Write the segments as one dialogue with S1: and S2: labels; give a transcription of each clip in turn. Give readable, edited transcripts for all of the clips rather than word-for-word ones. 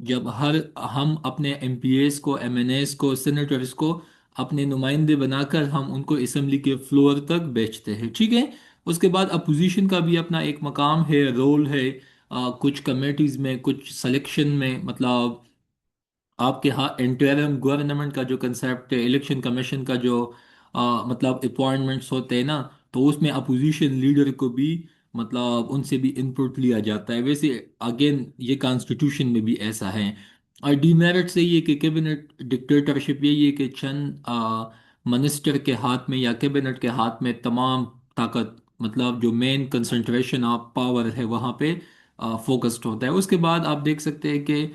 S1: جب ہم اپنے ایم پی ایز کو، ایم این ایز کو، سینیٹرز کو اپنے نمائندے بنا کر ہم ان کو اسمبلی کے فلور تک بیچتے ہیں، ٹھیک ہے۔ اس کے بعد اپوزیشن کا بھی اپنا ایک مقام ہے، رول ہے، کچھ کمیٹیز میں، کچھ سلیکشن میں، مطلب آپ کے ہاں انٹرم گورنمنٹ کا جو کنسیپٹ ہے، الیکشن کمیشن کا جو مطلب اپوائنٹمنٹس ہوتے ہیں نا، تو اس میں اپوزیشن لیڈر کو بھی مطلب ان سے بھی انپٹ لیا جاتا ہے۔ ویسے اگین یہ کانسٹیٹیوشن میں بھی ایسا ہے۔ اور ڈی میرٹ سے یہ کہ کیبنٹ ڈکٹیٹرشپ یہی ہے کہ چند منسٹر کے ہاتھ میں یا کیبنٹ کے ہاتھ میں تمام طاقت، مطلب جو مین کنسنٹریشن آف پاور ہے وہاں پہ فوکسڈ ہوتا ہے۔ اس کے بعد آپ دیکھ سکتے ہیں کہ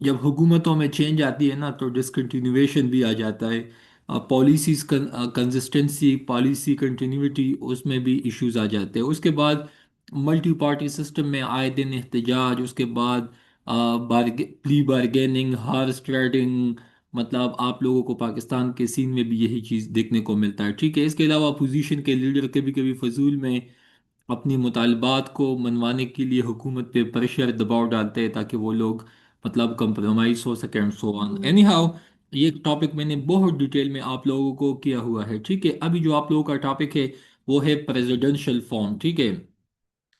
S1: جب حکومتوں میں چینج آتی ہے نا تو ڈسکنٹینویشن بھی آ جاتا ہے، پالیسیز کنسسٹنسی، پالیسی کنٹینیوٹی، اس میں بھی ایشوز آ جاتے ہیں۔ اس کے بعد ملٹی پارٹی سسٹم میں آئے دن احتجاج، اس کے بعد پلی بارگیننگ، ہارس ٹریڈنگ، مطلب آپ لوگوں کو پاکستان کے سین میں بھی یہی چیز دیکھنے کو ملتا ہے، ٹھیک ہے۔ اس کے علاوہ اپوزیشن کے لیڈر کبھی کبھی فضول میں اپنی مطالبات کو منوانے کے لیے حکومت پہ پریشر، دباؤ ڈالتے ہیں تاکہ وہ لوگ مطلب کمپرومائز ہو سکے and so on, any how. یہ ٹاپک میں نے بہت ڈیٹیل میں آپ لوگوں کو کیا ہوا ہے، ٹھیک ہے۔ ابھی جو آپ لوگوں کا ٹاپک ہے وہ ہے پریزیڈنشل فارم، ٹھیک ہے۔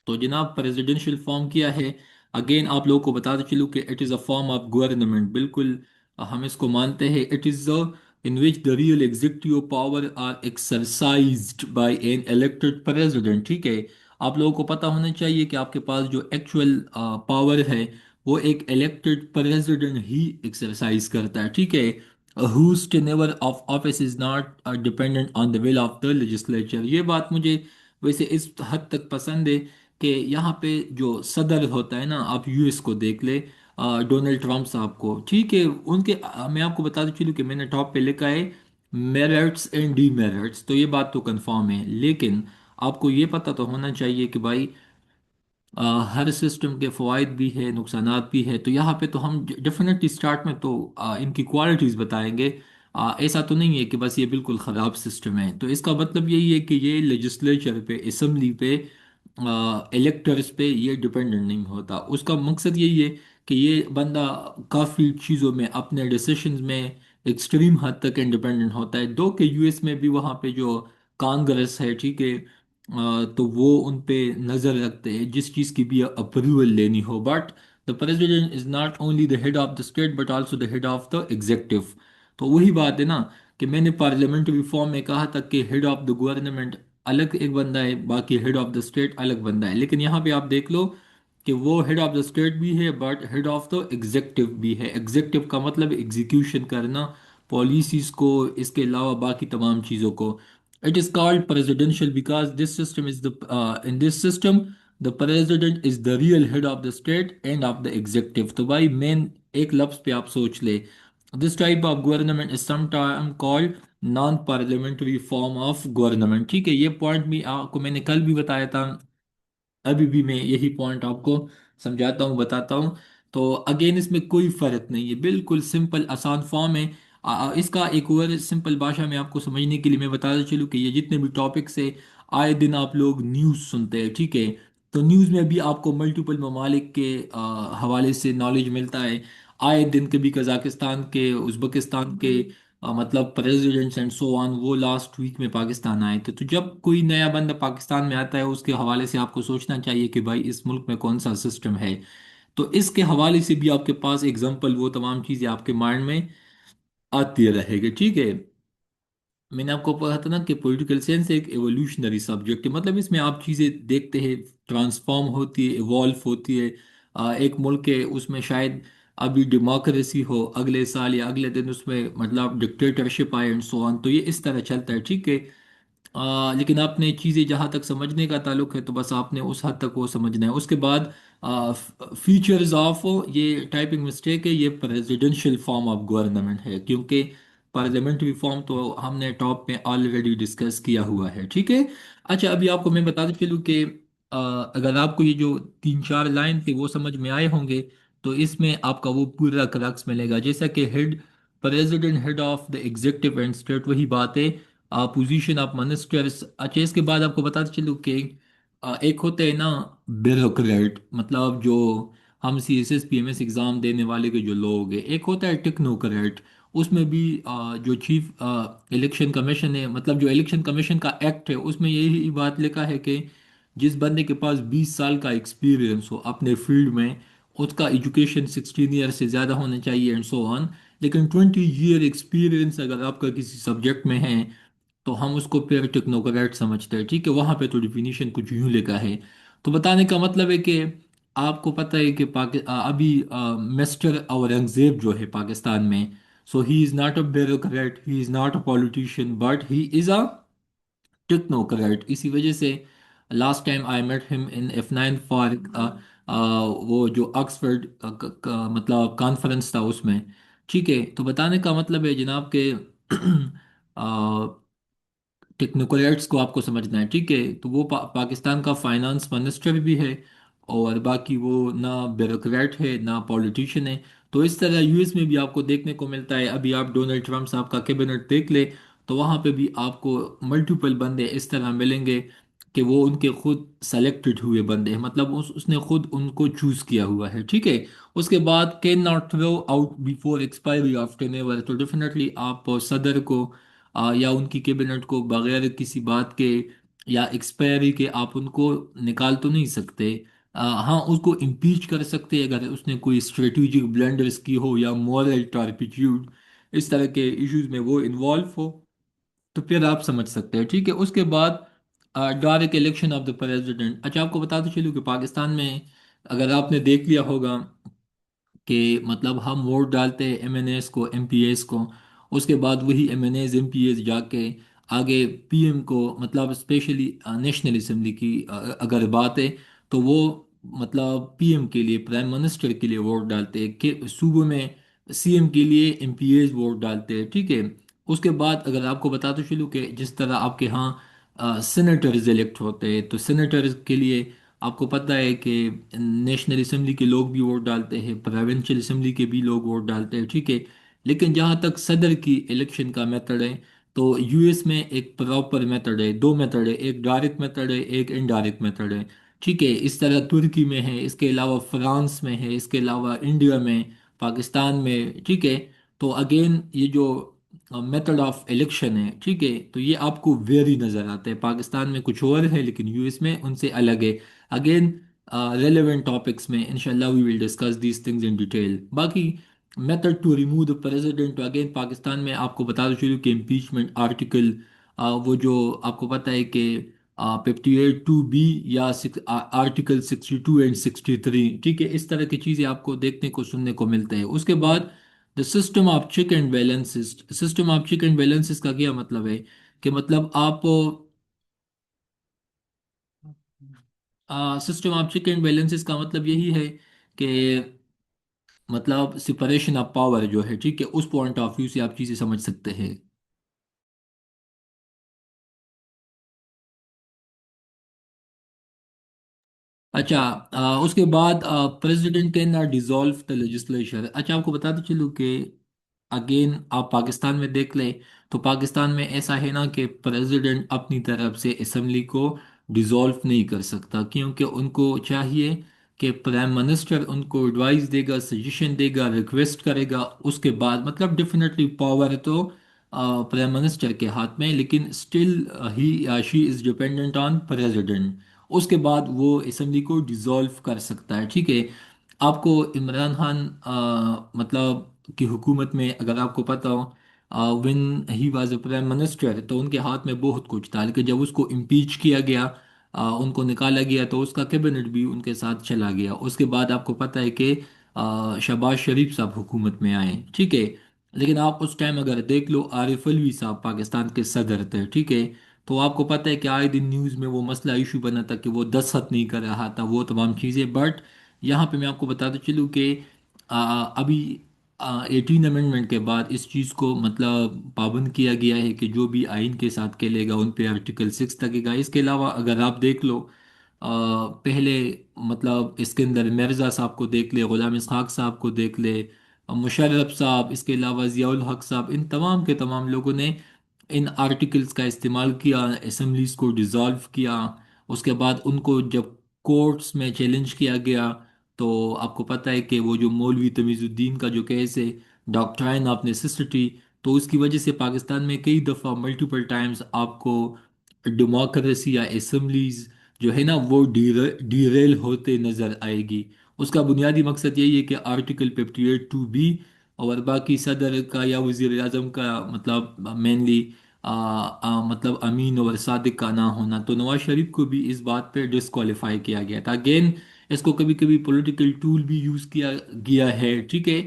S1: تو جناب پریزیڈنشل فارم کیا ہے؟ اگین آپ لوگوں کو بتاتے چلوں کہ it is a form of government, بالکل ہم اس کو مانتے ہیں۔ It is in which the real executive power are exercised by an elected president, ٹھیک ہے۔ آپ لوگوں کو پتہ ہونا چاہیے کہ آپ کے پاس جو ایکچوئل پاور ہے وہ ایک الیکٹڈ پریزیڈنٹ ہی ایکسرسائز کرتا ہے، ٹھیک ہے۔ whose tenure of office is not dependent on the will of the legislature۔ یہ بات مجھے ویسے اس حد تک پسند ہے کہ یہاں پہ جو صدر ہوتا ہے نا، آپ یو ایس کو دیکھ لے، ڈونلڈ ٹرمپ صاحب کو، ٹھیک ہے، ان کے میں آپ کو بتا چلوں کہ میں نے ٹاپ پہ لکھا ہے میرٹس اینڈ ڈی میرٹس، تو یہ بات تو کنفرم ہے، لیکن آپ کو یہ پتہ تو ہونا چاہیے کہ بھائی ہر سسٹم کے فوائد بھی ہے، نقصانات بھی ہے۔ تو یہاں پہ تو ہم ڈیفینیٹلی اسٹارٹ میں تو ان کی کوالٹیز بتائیں گے۔ ایسا تو نہیں ہے کہ بس یہ بالکل خراب سسٹم ہے، تو اس کا مطلب یہی ہے کہ یہ لیجسلیچر پہ، اسمبلی پہ، الیکٹرز پہ یہ ڈپینڈنٹ نہیں ہوتا۔ اس کا مقصد یہی ہے کہ یہ بندہ کافی چیزوں میں اپنے ڈیسیشنز میں ایکسٹریم حد تک انڈیپینڈنٹ ہوتا ہے، دو کہ یو ایس میں بھی وہاں پہ جو کانگریس ہے، ٹھیک ہے، تو وہ ان پہ نظر رکھتے ہیں جس چیز کی بھی اپروول لینی ہو۔ But the president is not only the head of the state but also the head of the executive. تو وہی بات ہے نا کہ میں نے پارلیمنٹری فارم میں کہا تھا کہ ہیڈ آف دا گورنمنٹ الگ ایک بندہ ہے، باقی ہیڈ آف دا اسٹیٹ الگ بندہ ہے، لیکن یہاں پہ آپ دیکھ لو کہ وہ ہیڈ آف دا اسٹیٹ بھی ہے but had of the executive بھی ہے۔ ایگزیکٹو کا مطلب ایگزیکیوشن کرنا پالیسیز کو، اس کے علاوہ باقی تمام چیزوں کو۔ It is called presidential because this system is the in this system the president is the real head of the state and of the executive۔ تو بھائی مین ایک لفظ پہ آپ سوچ لے، this type of government is sometimes called non parliamentary form of government، ٹھیک ہے۔ یہ پوائنٹ بھی آپ کو میں نے کل بھی بتایا تھا، ابھی بھی میں یہی پوائنٹ آپ کو سمجھاتا ہوں، بتاتا ہوں۔ تو اگین اس میں کوئی فرق نہیں ہے، بالکل سمپل آسان فارم ہے۔ اس کا ایک اور سمپل بھاشا میں آپ کو سمجھنے کے لیے میں بتاتا چلوں کہ یہ جتنے بھی ٹاپکس ہے، آئے دن آپ لوگ نیوز سنتے ہیں، ٹھیک ہے۔ تو نیوز میں بھی آپ کو ملٹیپل ممالک کے حوالے سے نالج ملتا ہے، آئے دن کبھی قزاقستان کے، ازبکستان کے مطلب پریزیڈنٹس اینڈ سو آن وہ لاسٹ ویک میں پاکستان آئے تھے۔ تو جب کوئی نیا بندہ پاکستان میں آتا ہے اس کے حوالے سے آپ کو سوچنا چاہیے کہ بھائی اس ملک میں کون سا سسٹم ہے، تو اس کے حوالے سے بھی آپ کے پاس اگزامپل، وہ تمام چیزیں آپ کے مائنڈ میں آتی رہے گی، ٹھیک ہے۔ میں نے آپ کو کہا تھا نا کہ پولیٹیکل سائنس ایک ایوولوشنری سبجیکٹ ہے، مطلب اس میں آپ چیزیں دیکھتے ہیں، ٹرانسفارم ہوتی ہے، ایوالو ہوتی ہے۔ ایک ملک ہے اس میں شاید ابھی ڈیموکریسی ہو، اگلے سال یا اگلے دن اس میں مطلب ڈکٹیٹرشپ آئے اینڈ سو آن، تو یہ اس طرح چلتا ہے، ٹھیک ہے۔ لیکن آپ نے چیزیں جہاں تک سمجھنے کا تعلق ہے تو بس آپ نے اس حد تک وہ سمجھنا ہے۔ اس کے بعد فیچرز آف، یہ ٹائپنگ مسٹیک ہے، یہ پریزیڈنشل فارم آف گورنمنٹ ہے، کیونکہ پارلیمنٹری فارم تو ہم نے ٹاپ میں آلریڈی ڈسکس کیا ہوا ہے، ٹھیک ہے۔ اچھا ابھی آپ کو میں بتا چلوں کہ اگر آپ کو یہ جو تین چار لائن تھے وہ سمجھ میں آئے ہوں گے تو اس میں آپ کا وہ پورا کرکس ملے گا، جیسا کہ head, president head of the executive and state, وہی بات ہے، پوزیشن آف منسٹرس۔ اچھا اس کے بعد آپ کو بتا چلوں کہ ایک ہوتے ہیں نا بیوروکریٹ، مطلب جو ہم CSS PMS ایگزام دینے والے کے جو لوگ ہیں، ایک ہوتا ہے ٹیکنوکریٹ، اس میں بھی جو چیف الیکشن کمیشن ہے، مطلب جو الیکشن کمیشن کا ایکٹ ہے، اس میں یہی بات لکھا ہے کہ جس بندے کے پاس 20 سال کا ایکسپیرینس ہو اپنے فیلڈ میں، اس کا ایجوکیشن 16 ایئر سے زیادہ ہونا چاہیے اینڈ سو آن، لیکن 20 ایئر ایکسپیرینس اگر آپ کا کسی سبجیکٹ میں ہے تو ہم اس کو پھر ٹیکنوکریٹ سمجھتے ہیں، ٹھیک ہے؟ وہاں پہ تو ڈیفینیشن کچھ یوں لکھا ہے۔ تو بتانے کا مطلب ہے کہ آپ کو پتہ ہے کہ ابھی مسٹر اورنگزیب جو ہے پاکستان میں، so he is not a bureaucrat, he is not a politician, but he is a technocrat. اسی وجہ سے لاسٹ ٹائم آئی میٹ ہم ان F9 فار وہ جو آکسفورڈ مطلب کانفرنس تھا اس میں، ٹھیک ہے؟ تو بتانے کا مطلب ہے جناب کہ ٹیکنوکریٹس کو آپ کو سمجھنا ہے، ٹھیک ہے؟ تو وہ پاکستان کا فائنانس منسٹر بھی ہے، اور باقی وہ نہ بیوروکریٹ ہے نہ پولیٹیشین ہے۔ تو اس طرح US میں بھی آپ کو دیکھنے کو ملتا ہے، ابھی آپ ڈونلڈ ٹرمپ صاحب کا کیبنٹ دیکھ لیں تو وہاں پہ بھی آپ کو ملٹیپل بندے اس طرح ملیں گے کہ وہ ان کے خود سلیکٹڈ ہوئے بندے ہیں، مطلب اس نے خود ان کو چوز کیا ہوا ہے، ٹھیک ہے؟ اس کے بعد can not through out before expiry of 10 ever, تو ڈیفینیٹلی آپ صدر کو یا ان کی کیبنٹ کو بغیر کسی بات کے یا ایکسپائری کے آپ ان کو نکال تو نہیں سکتے۔ ہاں، اس کو امپیچ کر سکتے اگر اس نے کوئی اسٹریٹجک بلنڈرز کی ہو یا مورل ٹارپیٹیوڈ، اس طرح کے ایشوز میں وہ انوالو ہو، تو پھر آپ سمجھ سکتے ہیں، ٹھیک ہے؟ اس کے بعد direct election of the president. اچھا، آپ کو بتاتے چلوں کہ پاکستان میں اگر آپ نے دیکھ لیا ہوگا کہ مطلب ہم ووٹ ڈالتے ہیں MNAs کو، MPAs کو، اس کے بعد وہی MNAs MPAs جا کے آگے PM کو، مطلب اسپیشلی نیشنل اسمبلی کی اگر بات ہے تو وہ مطلب PM کے لیے، پرائم منسٹر کے لیے ووٹ ڈالتے ہیں، کہ صوبوں میں CM کے لیے MPAs ووٹ ڈالتے ہیں، ٹھیک ہے؟ اس کے بعد اگر آپ کو بتاتے چلوں کہ جس طرح آپ کے ہاں سینیٹرز الیکٹ ہوتے ہیں، تو سینیٹرز کے لیے آپ کو پتہ ہے کہ نیشنل اسمبلی کے لوگ بھی ووٹ ڈالتے ہیں، پروونشل اسمبلی کے بھی لوگ ووٹ ڈالتے ہیں، ٹھیک ہے؟ لیکن جہاں تک صدر کی الیکشن کا میتھڈ ہے تو US میں ایک پراپر میتھڈ ہے، دو میتھڈ ہے، ایک ڈائریکٹ میتھڈ ہے، ایک انڈائریکٹ میتھڈ ہے، ٹھیک ہے؟ اس طرح ترکی میں ہے، اس کے علاوہ فرانس میں ہے، اس کے علاوہ انڈیا میں، پاکستان میں، ٹھیک ہے؟ تو اگین یہ جو میتھڈ آف الیکشن ہے، ٹھیک ہے، تو یہ آپ کو ویری نظر آتا ہے، پاکستان میں کچھ اور ہے لیکن US میں ان سے الگ ہے۔ اگین ریلیونٹ ٹاپکس میں انشاءاللہ we will discuss these things in detail. باقی method to remove the president, again Pakistan میں آپ کو بتا دو چلو کہ امپیچمنٹ آرٹیکل، وہ جو آپ کو پتہ ہے کہ 58(2)B یا آرٹیکل 62 اینڈ 63، ٹھیک ہے؟ اس طرح کی چیزیں آپ کو دیکھنے کو سننے کو ملتے ہیں۔ اس کے بعد the system of check and balances. System of check and balances کا کیا مطلب ہے کہ مطلب آپ system of check and balances کا مطلب یہی ہے کہ مطلب سپریشن آف پاور جو ہے، ٹھیک ہے، اس پوائنٹ آف ویو سے آپ چیزیں سمجھ سکتے ہیں۔ اچھا، اس کے بعد president can not dissolve the legislature. اچھا، آپ کو بتاتے چلوں کہ اگین آپ پاکستان میں دیکھ لیں تو پاکستان میں ایسا ہے نا کہ پریزیڈنٹ اپنی طرف سے اسمبلی کو ڈیزالو نہیں کر سکتا، کیونکہ ان کو چاہیے کہ پرائم منسٹر ان کو ایڈوائز دے گا، سجیشن دے گا، ریکویسٹ کرے گا، اس کے بعد مطلب ڈیفینیٹلی پاور تو پرائم منسٹر کے ہاتھ میں، لیکن still he she is dependent on president, اس کے بعد وہ اسمبلی کو ڈیزالو کر سکتا ہے، ٹھیک ہے؟ آپ کو عمران خان مطلب کی حکومت میں اگر آپ کو پتہ ہو، when he was a prime minister تو ان کے ہاتھ میں بہت کچھ تھا، لیکن جب اس کو امپیچ کیا گیا، ان کو نکالا گیا، تو اس کا کیبنٹ بھی ان کے ساتھ چلا گیا۔ اس کے بعد آپ کو پتہ ہے کہ شہباز شریف صاحب حکومت میں آئے، ٹھیک ہے؟ لیکن آپ اس ٹائم اگر دیکھ لو، عارف الوی صاحب پاکستان کے صدر تھے، ٹھیک ہے؟ تو آپ کو پتہ ہے کہ آئے دن نیوز میں وہ مسئلہ ایشو بنا تھا کہ وہ دستخط نہیں کر رہا تھا، وہ تمام چیزیں، بٹ یہاں پہ میں آپ کو بتاتا چلوں کہ ابھی 18 امینڈمنٹ کے بعد اس چیز کو مطلب پابند کیا گیا ہے کہ جو بھی آئین کے ساتھ کھیلے گا ان پہ آرٹیکل 6 لگے گا۔ اس کے علاوہ اگر آپ دیکھ لو پہلے مطلب اسکندر مرزا صاحب کو دیکھ لے، غلام اسحاق صاحب کو دیکھ لے، مشرف صاحب، اس کے علاوہ ضیاء الحق صاحب، ان تمام کے تمام لوگوں نے ان آرٹیکلز کا استعمال کیا، اسمبلیز کو ڈیزالو کیا۔ اس کے بعد ان کو جب کورٹس میں چیلنج کیا گیا تو آپ کو پتہ ہے کہ وہ جو مولوی تمیز الدین کا جو کیس ہے، ڈاکٹرائن آف نیسیسٹی، تو اس کی وجہ سے پاکستان میں کئی دفعہ ملٹیپل ٹائمز آپ کو ڈیموکریسی یا اسمبلیز جو ہے نا وہ ڈیریل ہوتے نظر آئے گی۔ اس کا بنیادی مقصد یہی ہے کہ آرٹیکل 58(2)(b) اور باقی صدر کا یا وزیر اعظم کا مطلب مینلی مطلب امین اور صادق کا نہ ہونا، تو نواز شریف کو بھی اس بات پہ ڈسکوالیفائی کیا گیا تھا۔ اگین اس کو کبھی کبھی پولیٹیکل ٹول بھی یوز کیا گیا ہے، ٹھیک ہے۔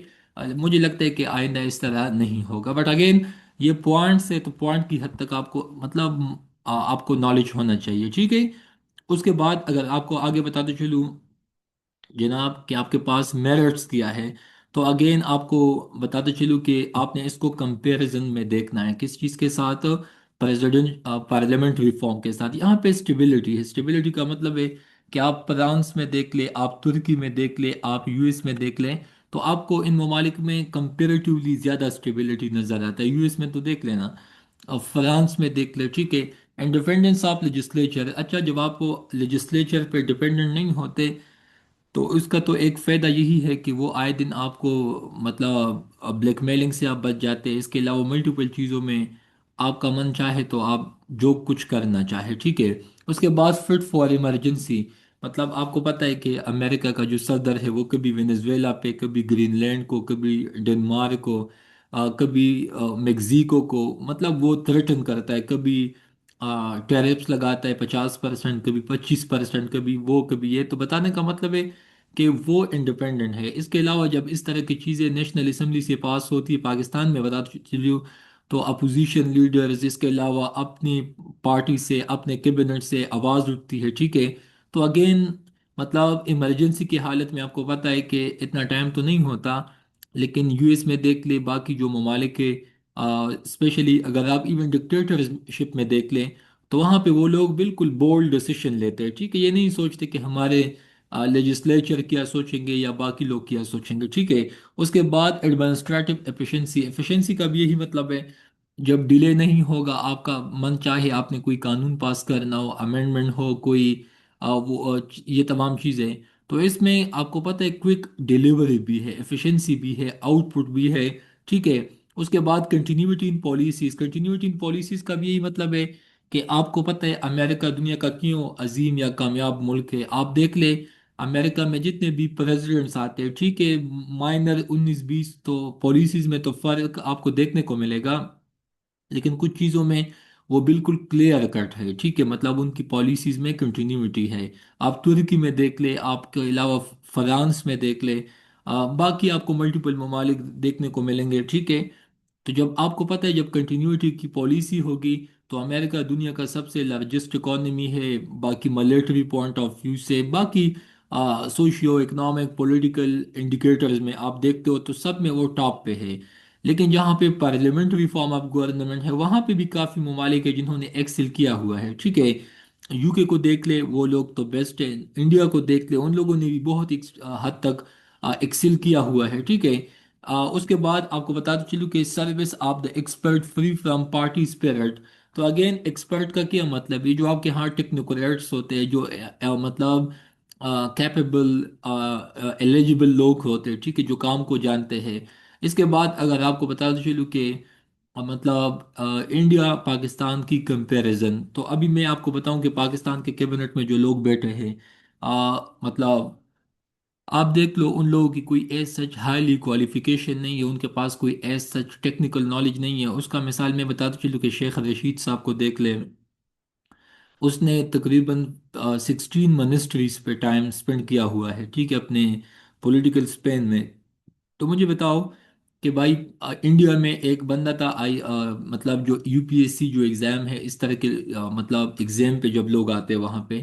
S1: مجھے لگتا ہے کہ آئندہ اس طرح نہیں ہوگا، بٹ اگین یہ پوائنٹس ہے تو پوائنٹ کی حد تک آپ کو مطلب آپ کو نالج ہونا چاہیے، ٹھیک ہے۔ اس کے بعد اگر آپ کو آگے بتاتے چلوں جناب کہ آپ کے پاس میرٹس کیا ہے، تو اگین آپ کو بتاتے چلوں کہ آپ نے اس کو کمپیریزن میں دیکھنا ہے کس چیز کے ساتھ، پارلیمنٹ ریفارم کے ساتھ۔ یہاں پہ اسٹیبلٹی ہے، اسٹیبلٹی کا مطلب ہے کہ آپ فرانس میں دیکھ لیں، آپ ترکی میں دیکھ لیں، آپ یو ایس میں دیکھ لیں، تو آپ کو ان ممالک میں کمپیریٹیولی زیادہ اسٹیبلٹی نظر آتا ہے۔ یو ایس میں تو دیکھ لینا، اب فرانس میں دیکھ لیں، ٹھیک ہے۔ انڈیپینڈنس آف لیجسلیچر، اچھا جب آپ لیجسلیچر پہ ڈپینڈنٹ نہیں ہوتے تو اس کا تو ایک فائدہ یہی ہے کہ وہ آئے دن آپ کو مطلب بلیک میلنگ سے آپ بچ جاتے ہیں، اس کے علاوہ ملٹیپل چیزوں میں آپ کا من چاہے تو آپ جو کچھ کرنا چاہے، ٹھیک ہے۔ اس کے بعد فٹ فار ایمرجنسی، مطلب آپ کو پتہ ہے کہ امریکہ کا جو صدر ہے وہ کبھی وینزویلا پہ، کبھی گرین لینڈ کو، کبھی ڈنمارک کو، کبھی میگزیکو کو، مطلب وہ تھریٹن کرتا ہے، کبھی ٹیرپس لگاتا ہے 50%، کبھی 25%، کبھی وہ کبھی یہ، تو بتانے کا مطلب ہے کہ وہ انڈیپینڈنٹ ہے۔ اس کے علاوہ جب اس طرح کی چیزیں نیشنل اسمبلی سے پاس ہوتی ہے پاکستان میں، بتا چلیے، تو اپوزیشن لیڈرز اس کے علاوہ اپنی پارٹی سے، اپنے کیبنٹ سے آواز اٹھتی ہے، ٹھیک ہے۔ تو اگین مطلب ایمرجنسی کی حالت میں آپ کو پتہ ہے کہ اتنا ٹائم تو نہیں ہوتا، لیکن یو ایس میں دیکھ لیں، باقی جو ممالک ہے، اسپیشلی اگر آپ ایون ڈکٹیٹرشپ میں دیکھ لیں، تو وہاں پہ وہ لوگ بالکل بولڈ ڈیسیشن لیتے ہیں، ٹھیک ہے، یہ نہیں سوچتے کہ ہمارے لیجسلیچر کیا سوچیں گے یا باقی لوگ کیا سوچیں گے، ٹھیک ہے۔ اس کے بعد ایڈمنسٹریٹو ایفیشنسی، ایفیشنسی کا بھی یہی مطلب ہے جب ڈیلے نہیں ہوگا، آپ کا من چاہے آپ نے کوئی قانون پاس کرنا ہو، امینڈمنٹ ہو کوئی، یہ تمام چیزیں، تو اس میں آپ کو پتہ ہے کوئک ڈیلیوری بھی ہے، ایفیشنسی بھی ہے، آؤٹ پٹ بھی ہے، ٹھیک ہے۔ اس کے بعد کنٹینیوٹی ان پالیسیز، کنٹینیوٹی ان پالیسیز کا بھی یہی مطلب ہے کہ آپ کو پتہ ہے امریکہ دنیا کا کیوں عظیم یا کامیاب ملک ہے۔ آپ دیکھ لیں امریکہ میں جتنے بھی پریزیڈنٹس آتے ہیں، ٹھیک ہے، مائنر 19-20 تو پالیسیز میں تو فرق آپ کو دیکھنے کو ملے گا، لیکن کچھ چیزوں میں وہ بالکل کلیئر کٹ ہے، ٹھیک ہے، مطلب ان کی پالیسیز میں کنٹینیوٹی ہے۔ آپ ترکی میں دیکھ لیں، آپ کے علاوہ فرانس میں دیکھ لیں، باقی آپ کو ملٹیپل ممالک دیکھنے کو ملیں گے، ٹھیک ہے۔ تو جب آپ کو پتہ ہے جب کنٹینیوٹی کی پالیسی ہوگی، تو امریکہ دنیا کا سب سے لارجسٹ اکانومی ہے، باقی ملیٹری پوائنٹ آف ویو سے، باقی سوشیو اکنامک پولیٹیکل انڈیکیٹرز میں آپ دیکھتے ہو تو سب میں وہ ٹاپ پہ ہے۔ لیکن جہاں پہ پارلیمنٹری فارم آف گورنمنٹ ہے وہاں پہ بھی کافی ممالک ہے جنہوں نے ایکسل کیا ہوا ہے، ٹھیک ہے۔ یو کے کو دیکھ لے، وہ لوگ تو بیسٹ ہے، انڈیا کو دیکھ لے، ان لوگوں نے بھی بہت حد تک ایکسل کیا ہوا ہے، ٹھیک ہے۔ اس کے بعد آپ کو بتاتے چلوں کہ service of the expert free from party spirit, تو اگین ایکسپرٹ کا کیا مطلب ہے؟ جو آپ کے ہاں ٹیکنوکریٹس ہوتے ہیں، جو مطلب کیپیبل ایلیجیبل لوگ ہوتے ہیں، ٹھیک ہے، جو کام کو جانتے ہیں۔ اس کے بعد اگر آپ کو بتاتے چلوں کہ مطلب انڈیا پاکستان کی کمپیریزن، تو ابھی میں آپ کو بتاؤں کہ پاکستان کے کیبنٹ میں جو لوگ بیٹھے ہیں، مطلب آپ دیکھ لو ان لوگوں کی کوئی ایز سچ ہائیلی کوالیفیکیشن نہیں ہے، ان کے پاس کوئی ایز سچ ٹیکنیکل نالج نہیں ہے۔ اس کا مثال میں بتاتا چلوں کہ شیخ رشید صاحب کو دیکھ لیں، اس نے تقریباً 16 منسٹریز پہ ٹائم اسپینڈ کیا ہوا ہے، ٹھیک ہے، اپنے پولیٹیکل اسپین میں۔ تو مجھے بتاؤ کہ بھائی انڈیا میں ایک بندہ تھا مطلب جو یو پی ایس سی جو ایگزام ہے اس طرح کے مطلب ایگزام پہ جب لوگ آتے ہیں وہاں پہ،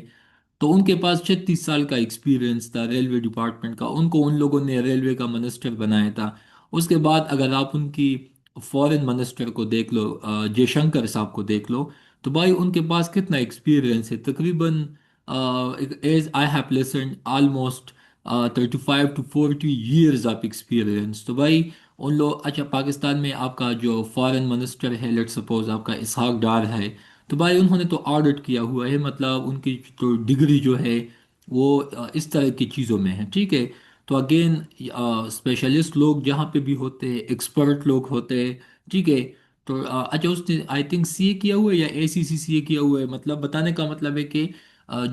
S1: تو ان کے پاس 36 سال کا ایکسپیرینس تھا ریلوے ڈپارٹمنٹ کا، ان کو ان لوگوں نے ریلوے کا منسٹر بنایا تھا۔ اس کے بعد اگر آپ ان کی فورن منسٹر کو دیکھ لو، جے شنکر صاحب کو دیکھ لو، تو بھائی ان کے پاس کتنا ایکسپیرینس ہے؟ تقریباً as I have listed almost 35 to 40 years of experience. تو بھائی ان لوگ، اچھا پاکستان میں آپ کا جو فارن منسٹر ہے، لیٹ سپوز آپ کا اسحاق ڈار ہے، تو بھائی انہوں نے تو آڈٹ کیا ہوا ہے، مطلب ان کی جو ڈگری جو ہے وہ اس طرح کی چیزوں میں ہے، ٹھیک ہے۔ تو اگین اسپیشلسٹ لوگ جہاں پہ بھی ہوتے ہیں، ایکسپرٹ لوگ ہوتے ہیں، ٹھیک ہے۔ تو اچھا، اس نے آئی تھنک سی اے کیا ہوا ہے یا اے سی سی سی اے کیا ہوا ہے، مطلب بتانے کا مطلب ہے کہ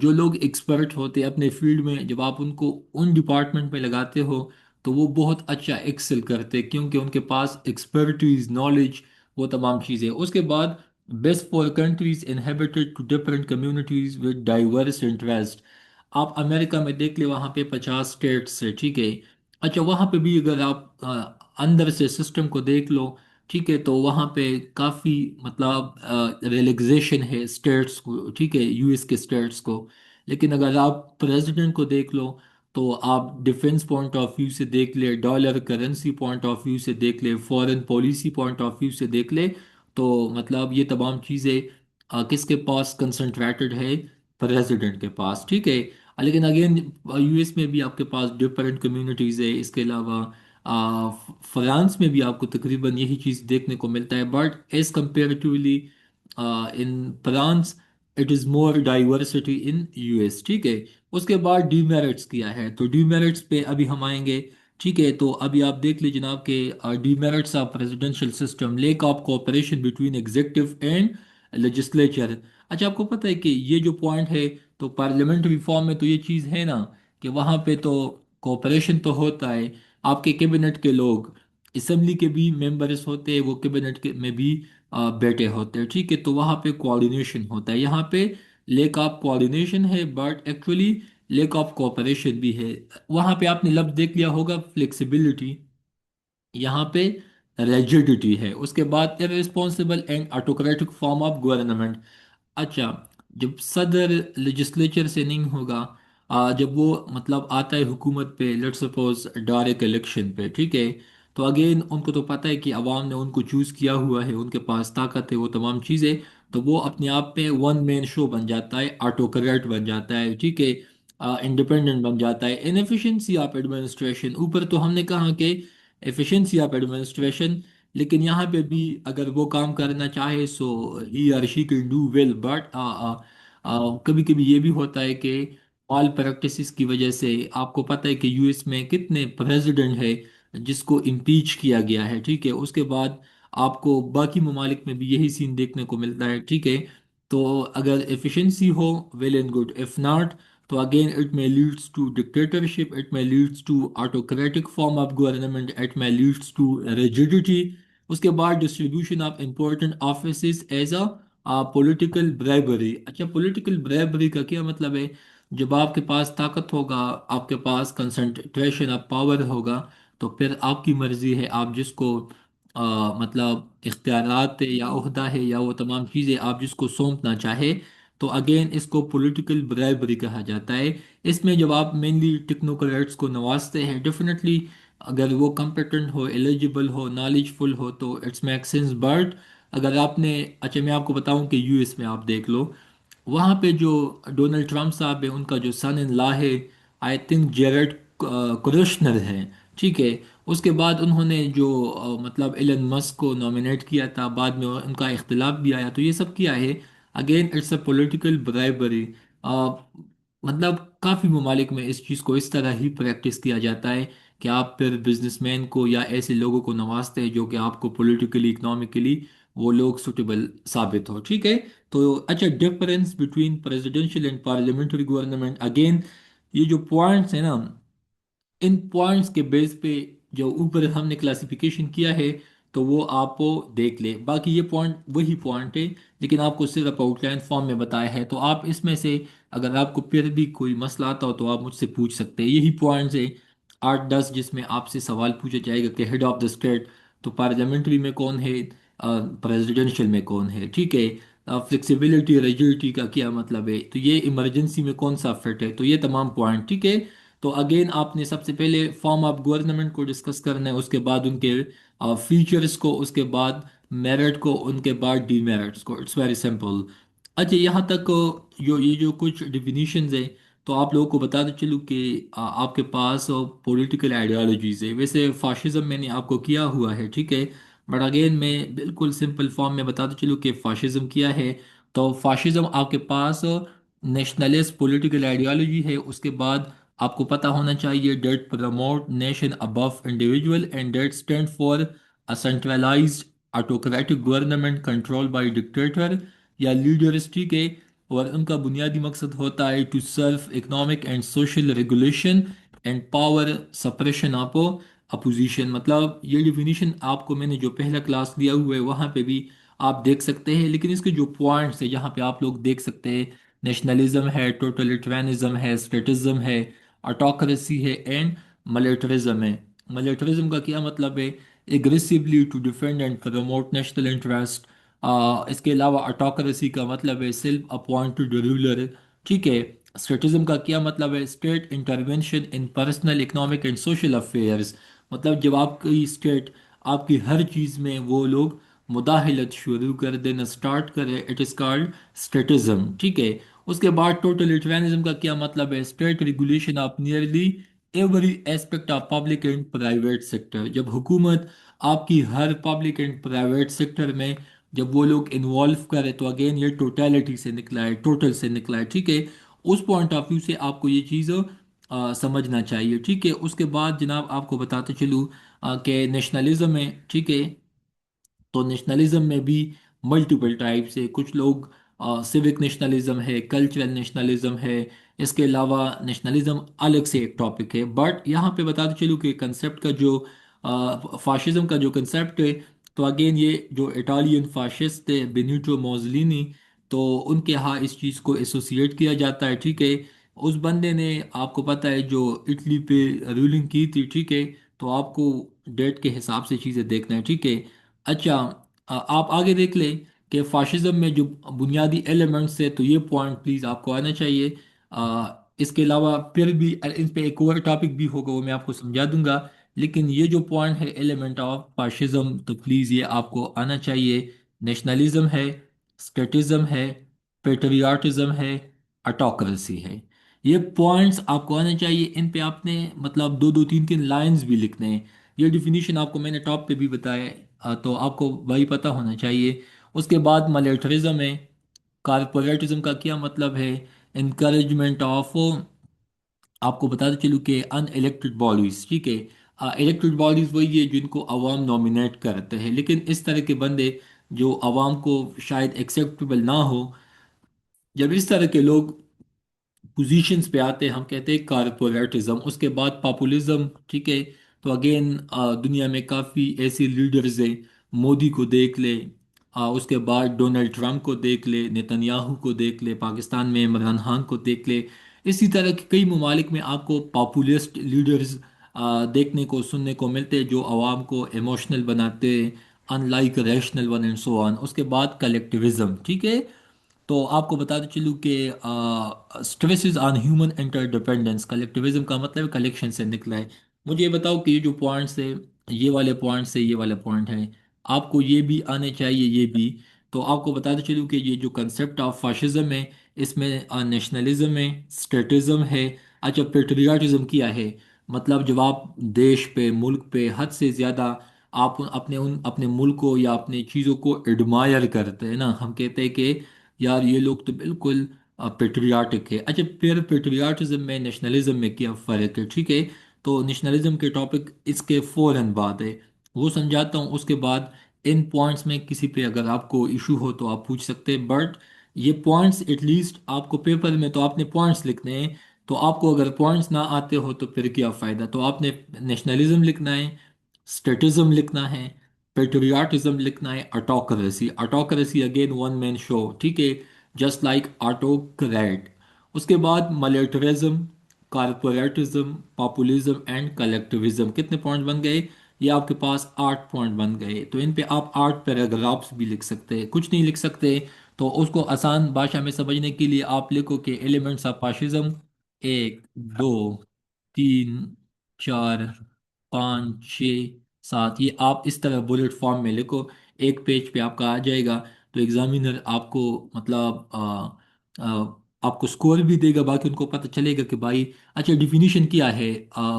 S1: جو لوگ ایکسپرٹ ہوتے ہیں اپنے فیلڈ میں، جب آپ ان کو ان ڈپارٹمنٹ میں لگاتے ہو تو وہ بہت اچھا ایکسل کرتے، کیونکہ ان کے پاس ایکسپرٹیز، نالج، وہ تمام چیزیں۔ اس کے بعد best for countries inhibited to different communities with diverse interest. آپ امریکہ میں دیکھ لیں، وہاں پہ 50 اسٹیٹس ہے، ٹھیک ہے۔ اچھا، وہاں پہ بھی اگر آپ اندر سے سسٹم کو دیکھ لو، ٹھیک ہے، تو وہاں پہ کافی مطلب ریلیگزیشن ہے اسٹیٹس کو، ٹھیک ہے، یو ایس کے اسٹیٹس کو۔ لیکن اگر آپ پریزیڈنٹ کو دیکھ لو تو آپ ڈیفنس پوائنٹ آف ویو سے دیکھ لیں، dollar currency point of view سے دیکھ لیں، foreign policy point of view سے دیکھ لیں، تو مطلب یہ تمام چیزیں کس کے پاس کنسنٹریٹڈ ہے؟ پریزیڈنٹ کے پاس، ٹھیک ہے۔ لیکن اگین یو ایس میں بھی آپ کے پاس ڈفرینٹ کمیونٹیز ہے، اس کے علاوہ فرانس میں بھی آپ کو تقریباً یہی چیز دیکھنے کو ملتا ہے، but as comparatively in France it is more diversity in U S, ٹھیک ہے۔ اس کے بعد ڈی میرٹس کیا ہے، تو ڈی میرٹس پہ ابھی ہم آئیں گے، ٹھیک ہے۔ تو ابھی آپ دیکھ لیں جناب کہ D merits of presidential system, lack of cooperation between executive and legislature. اچھا، آپ کو پتہ ہے کہ یہ جو پوائنٹ ہے، تو پارلیمنٹری فارم میں تو یہ چیز ہے نا کہ وہاں پہ تو کوآپریشن تو ہوتا ہے، آپ کے کیبنٹ کے لوگ اسمبلی کے بھی ممبرس ہوتے ہیں، وہ کیبنٹ کے میں بھی بیٹھے ہوتے ہیں، ٹھیک ہے۔ تو وہاں پہ کوآرڈینیشن ہوتا ہے، یہاں پہ لیک آف کوآرڈینیشن ہے but actually lack of cooperation بھی ہے۔ وہاں پہ آپ نے لفظ دیکھ لیا ہوگا فلیکسیبلٹی، یہاں پہ ریجڈیٹی ہے۔ اس کے بعد irresponsible and autocratic form of government. اچھا، جب صدر لیجسلیچر سے نہیں ہوگا، جب وہ مطلب آتا ہے حکومت پہ، لیٹ سپوز ڈائریکٹ الیکشن پہ، ٹھیک ہے، تو اگین ان کو تو پتہ ہے کہ عوام نے ان کو چوز کیا ہوا ہے، ان کے پاس طاقت ہے، وہ تمام چیزیں، تو وہ اپنے آپ پہ ون مین شو بن جاتا ہے، آٹوکریٹ بن جاتا ہے، ٹھیک ہے، انڈیپینڈنٹ بن جاتا ہے۔ انفیشنسی آف ایڈمنسٹریشن، اوپر تو ہم نے کہا کہ ایفیشنسی آف ایڈمنسٹریشن، لیکن یہاں پہ بھی اگر وہ کام کرنا چاہے سو ہی اور she can do well, but کبھی کبھی یہ بھی ہوتا ہے کہ آل پریکٹسز کی وجہ سے، آپ کو پتہ ہے کہ یو ایس میں کتنے پریزیڈنٹ ہے جس کو امپیچ کیا گیا ہے، ٹھیک ہے۔ اس کے بعد آپ کو باقی ممالک میں بھی یہی سین دیکھنے کو ملتا ہے، ٹھیک ہے۔ تو اگر ایفیشنسی ہو، well and good, if not تو again it may leads to dictatorship, it may leads to autocratic form of government, it may leads to rigidity۔ اس کے بعد distribution of important offices as a political bribery۔ اچھا، political bribery کا کیا مطلب ہے؟ جب آپ کے پاس طاقت ہوگا، آپ کے پاس کنسنٹریشن آف پاور ہوگا، تو پھر آپ کی مرضی ہے، آپ جس کو مطلب اختیارات ہے یا عہدہ ہے یا وہ تمام چیزیں آپ جس کو سونپنا چاہے، تو اگین اس کو پولیٹیکل برائبری کہا جاتا ہے۔ اس میں جب آپ مینلی ٹیکنوکریٹس کو نوازتے ہیں، ڈیفینیٹلی اگر وہ کمپیٹنٹ ہو، ایلیجیبل ہو، نالج فل ہو تو اٹس میک سینس، بٹ اگر آپ نے، اچھا میں آپ کو بتاؤں کہ یو ایس میں آپ دیکھ لو، وہاں پہ جو ڈونلڈ ٹرمپ صاحب ہے، ان کا جو سن ان لا ہے، آئی تھنک جیرڈ کرشنر ہے، ٹھیک ہے۔ اس کے بعد انہوں نے جو مطلب ایلن مسک کو نامینیٹ کیا تھا، بعد میں ان کا اختلاف بھی آیا، تو یہ سب کیا ہے؟ Again it's a political bribery. مطلب کافی ممالک میں اس چیز کو اس طرح ہی پریکٹس کیا جاتا ہے کہ آپ پھر بزنس مین کو یا ایسے لوگوں کو نوازتے ہیں جو کہ آپ کو پولیٹیکلی، اکنامکلی وہ لوگ سوٹیبل ثابت ہو، ٹھیک ہے۔ تو اچھا، difference between presidential and parliamentary government, again یہ جو پوائنٹس ہیں نا، ان پوائنٹس کے بیس پہ جو اوپر ہم نے کلاسیفیکیشن کیا ہے، تو وہ آپ کو دیکھ لے، باقی یہ پوائنٹ وہی پوائنٹ ہے، لیکن آپ کو صرف آؤٹ لائن فارم میں بتایا ہے، تو آپ اس میں سے اگر آپ کو پھر بھی کوئی مسئلہ آتا ہو تو آپ مجھ سے پوچھ سکتے ہیں۔ یہی پوائنٹس ہے 8 10 جس میں آپ سے سوال پوچھا جائے گا کہ ہیڈ آف دا اسٹیٹ تو پارلیمنٹری میں کون ہے، پریزیڈینشیل میں کون ہے، ٹھیک ہے۔ فلیکسیبلٹی، ریجیڈیٹی کا کیا مطلب ہے، تو یہ ایمرجنسی میں کون سا فٹ ہے، تو یہ تمام پوائنٹ، ٹھیک ہے۔ تو اگین آپ نے سب سے پہلے فارم آف گورنمنٹ کو ڈسکس کرنا ہے، اس کے بعد ان کے فیچرز کو، اس کے بعد میرٹ کو، ان کے بعد ڈی میرٹس کو، اٹس ویری سمپل۔ اچھا، یہاں تک یہ جو کچھ ڈیفینیشنز ہیں، تو آپ لوگوں کو بتاتے چلوں کہ آپ کے پاس پولیٹیکل آئیڈیالوجیز ہے، ویسے فاشزم میں نے آپ کو کیا ہوا ہے، ٹھیک ہے، بٹ اگین میں بالکل سمپل فارم میں بتاتے چلوں کہ فاشزم کیا ہے۔ تو فاشزم آپ کے پاس نیشنلسٹ پولیٹیکل آئیڈیالوجی ہے. اس کے بعد آپ کو پتہ ہونا چاہیے that promote nation above individual and that stand for centralised autocratic government control by dictator یا لیڈرس. ٹھیک ہے. اور ان کا بنیادی مقصد ہوتا ہے to serve economic and social regulation and power suppression of opposition. مطلب یہ ڈیفینیشن آپ کو میں نے جو پہلا کلاس دیا ہوا ہے وہاں پہ بھی آپ دیکھ سکتے ہیں. لیکن اس کے جو پوائنٹس ہیں جہاں پہ آپ لوگ دیکھ سکتے ہیں نیشنلزم ہے، ٹوٹلیٹرینزم ہے، اسٹیٹزم ہے، آٹوکریسی ہے اینڈ ملیٹرزم ہے. ملیٹرزم کا کیا مطلب ہے؟ Aggressively to defend and promote national interest. اس کے علاوہ آٹوکریسی کا مطلب ہے سیلف اپوائنٹڈ رولر. ٹھیک ہے. اسٹیٹزم کا کیا مطلب ہے؟ State intervention in personal economic and social affairs. مطلب جب آپ کی اسٹیٹ آپ کی ہر چیز میں وہ لوگ مداخلت شروع کر دینا سٹارٹ کرے، اٹ از کالڈ اسٹیٹزم. ٹھیک ہے. اس کے بعد ٹوٹلیٹرینزم کا کیا مطلب ہے؟ State regulation of nearly every aspect of public and private sector. جب حکومت آپ کی ہر پبلک اینڈ پرائیویٹ سیکٹر میں جب وہ لوگ انوالو کرے تو اگین یہ ٹوٹیلٹی سے نکلا ہے، ٹوٹل سے نکلا ہے. ٹھیک ہے. اس پوائنٹ آف ویو سے آپ کو یہ چیز سمجھنا چاہیے. ٹھیک ہے. اس کے بعد جناب آپ کو بتاتے چلوں کہ نیشنلزم ہے. ٹھیک ہے. تو نیشنلزم میں بھی ملٹیپل ٹائپس ہے. کچھ لوگ سیوک نیشنلزم ہے، کلچرل نیشنلزم ہے. اس کے علاوہ نیشنلزم الگ سے ایک ٹاپک ہے. بٹ یہاں پہ بتاتے چلوں کہ کنسیپٹ کا جو فاشزم کا جو کنسیپٹ ہے تو اگین یہ جو اٹالین فاشسٹ تھے بینیٹو موزلینی، تو ان کے ہاں اس چیز کو ایسوسیٹ کیا جاتا ہے. ٹھیک ہے. اس بندے نے آپ کو پتہ ہے جو اٹلی پہ رولنگ کی تھی. ٹھیک ہے. تو آپ کو ڈیٹ کے حساب سے چیزیں دیکھنا ہے. ٹھیک ہے. اچھا. آپ آگے دیکھ لیں کہ فاشزم میں جو بنیادی ایلیمنٹس ہے تو یہ پوائنٹ پلیز آپ کو آنا چاہیے. اس کے علاوہ پھر بھی ان پہ ایک اور ٹاپک بھی ہوگا وہ میں آپ کو سمجھا دوں گا. لیکن یہ جو پوائنٹ ہے ایلیمنٹ آف فاشزم تو پلیز یہ آپ کو آنا چاہیے. نیشنلزم ہے، اسٹیٹزم ہے، پیٹریاٹزم ہے، اٹوکریسی ہے. یہ پوائنٹس آپ کو آنے چاہیے. ان پہ آپ نے مطلب دو دو تین تین لائنز بھی لکھنے ہیں. یہ ڈیفینیشن آپ کو میں نے ٹاپ پہ بھی بتایا ہے، تو آپ کو وہی پتہ ہونا چاہیے. اس کے بعد ملیٹرزم ہے. کارپوریٹزم کا کیا مطلب ہے؟ انکریجمنٹ آف، آپ کو بتاتے چلوں کہ ان الیکٹڈ باڈیز. ٹھیک ہے. الیکٹڈ باڈیز وہی ہے جن کو عوام نامینیٹ کرتے ہیں، لیکن اس طرح کے بندے جو عوام کو شاید ایکسیپٹیبل نہ ہو، جب اس طرح کے لوگ پوزیشنز پہ آتے ہیں ہم کہتے ہیں کارپوریٹزم. اس کے بعد پاپولزم. ٹھیک ہے. تو اگین دنیا میں کافی ایسی لیڈرز ہیں. مودی کو دیکھ لے، اس کے بعد ڈونلڈ ٹرمپ کو دیکھ لے، نیتن یاہو کو دیکھ لے، پاکستان میں عمران خان کو دیکھ لے. اسی طرح کے کئی ممالک میں آپ کو پاپولسٹ لیڈرز دیکھنے کو سننے کو ملتے ہیں جو عوام کو ایموشنل بناتے ہیں، unlike rational one and so on. اس کے بعد کلیکٹیوزم. ٹھیک ہے. تو آپ کو بتاتے چلوں کہ stresses on human interdependence, collectivism کا مطلب کلیکشن سے نکلا ہے. مجھے یہ بتاؤ کہ یہ جو پوائنٹس ہے، یہ والے پوائنٹس ہے، یہ والے پوائنٹ ہیں، آپ کو یہ بھی آنے چاہیے یہ بھی. تو آپ کو بتاتے چلوں کہ یہ جو کنسیپٹ آف فاشزم ہے اس میں نیشنلزم ہے، اسٹیٹزم ہے. اچھا. پیٹریاٹزم کیا ہے؟ مطلب جب آپ دیش پہ، ملک پہ حد سے زیادہ آپ اپنے ملک کو یا اپنے چیزوں کو ایڈمائر کرتے ہیں نا، ہم کہتے ہیں کہ یار یہ لوگ تو بالکل پیٹریاٹک ہے. اچھا. پھر پیٹریاٹزم میں نیشنلزم میں کیا فرق ہے؟ ٹھیک ہے. تو نیشنلزم کے ٹاپک اس کے فوراً بعد ہے، وہ سمجھاتا ہوں. اس کے بعد ان پوائنٹس میں کسی پہ اگر آپ کو ایشو ہو تو آپ پوچھ سکتے ہیں. بٹ یہ پوائنٹس ایٹ لیسٹ آپ کو پیپر میں تو آپ نے پوائنٹس لکھنے ہیں. تو آپ کو اگر پوائنٹس نہ آتے ہو تو پھر کیا فائدہ؟ تو آپ نے نیشنلزم لکھنا ہے، اسٹیٹزم لکھنا ہے، پیٹریاٹزم لکھنا ہے، autocracy. Autocracy again one man show. ٹھیک ہے. Just like autocrat. اس کے بعد militarism, corporatism, populism and collectivism. کتنے پوائنٹ بن گئے؟ یہ آپ کے پاس 8 پوائنٹ بن گئے. تو ان پہ آپ 8 پیراگرافس بھی لکھ سکتے ہیں. کچھ نہیں لکھ سکتے تو اس کو آسان بھاشا میں سمجھنے کے لیے آپ لکھو کہ ایلیمنٹس آف فاشزم 1 2 3 4 5 6 7. یہ آپ اس طرح بلٹ فارم میں لکھو. ایک پیج پہ آپ کا آ جائے گا. تو ایگزامینر آپ کو مطلب آ، آپ کو سکور بھی دے گا، باقی ان کو پتہ چلے گا کہ بھائی اچھا ڈیفینیشن کیا ہے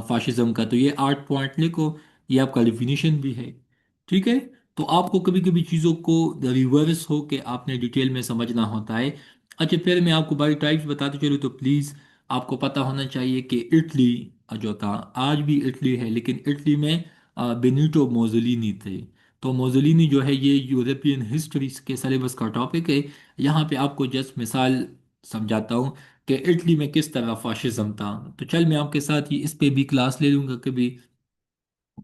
S1: فاشزم کا. تو یہ 8 پوائنٹ لکھو، یہ آپ کا ڈیفینیشن بھی ہے. ٹھیک ہے. تو آپ کو کبھی کبھی چیزوں کو ریورس ہو کے آپ نے ڈیٹیل میں سمجھنا ہوتا ہے. اچھا پھر میں آپ کو بائی ٹائپس بتاتے چلوں تو پلیز آپ کو پتہ ہونا چاہیے کہ اٹلی جو تھا، آج بھی اٹلی ہے، لیکن اٹلی میں بینیٹو موزولینی تھے۔ تو موزولینی جو ہے یہ یورپین ہسٹری کے سلیبس کا ٹاپک ہے۔ یہاں پہ آپ کو جسٹ مثال سمجھاتا ہوں کہ اٹلی میں کس طرح فاشزم تھا۔ تو چل میں آپ کے ساتھ ہی اس پہ بھی کلاس لے لوں گا کبھی،